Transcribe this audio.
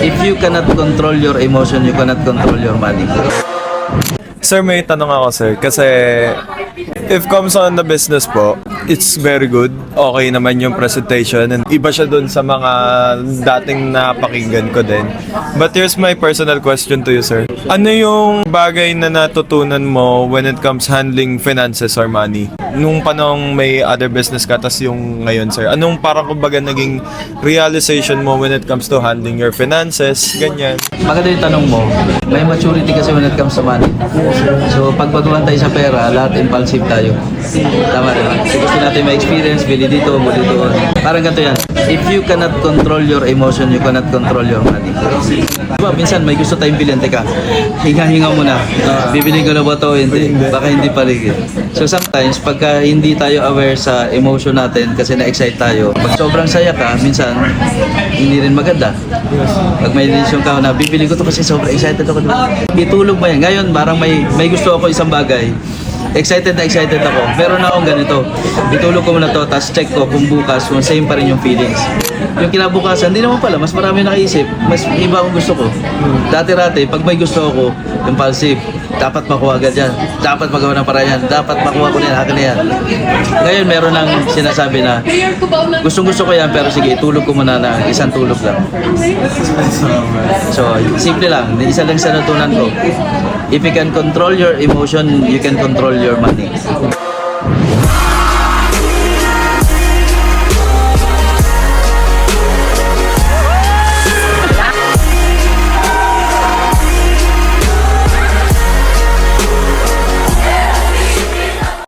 If you cannot control your emotion, you cannot control your money. Sir, may tanong ako, sir. Kasi if comes on the business po, it's very good. Okay naman yung presentation. And iba siya dun sa mga dating napakinggan ko din. But here's my personal question to you, sir. Ano yung bagay na natutunan mo when it comes handling finances or money? Nung panong may other business ka, tas yung ngayon, sir. Anong parang kumbaga naging realization mo when it comes to handling your finances? Ganyan. Maganda yung tanong mo. May maturity kasi when it comes to money. So, pag baguhan tayo sa pera, lahat impulsive tayo. Tama rin. So, gusto natin may experience, bili dito, bili doon. Parang ganito yan. If you cannot control your emotion, you cannot control your money. Diba, minsan may gusto tayong bilhin. Teka, hinga-hinga muna. Bibili ko na ba ito? Hindi. Baka hindi paligid. So, sometimes, pagka hindi tayo aware sa emotion natin kasi na-excite tayo, pag sobrang saya ka, minsan, hindi rin maganda. Pag may decision ka na, bibili ko ito kasi sobrang excited ako. Itulog mo yan. Ngayon, parang may gusto ako isang bagay. Excited ako. Pero na akong ganito. Itulog ko muna to, tapos check ko kung bukas, kung same pa rin yung feelings. Yung kinabukasan, hindi naman pala, mas marami nakaisip. Mas iba akong gusto ko. Dati-rati, pag may gusto ako, impulsive, dapat makuha agad yan. Dapat magawa ng paraan yan. Dapat makuha ko na yan, akin na yan. Ngayon, meron ng sinasabi na, gustong-gusto ko yan, pero sige, itulog ko muna na isang tulog lang. So, simple lang. Isa lang sa natunan ko. If you can control your emotion, you can control your money.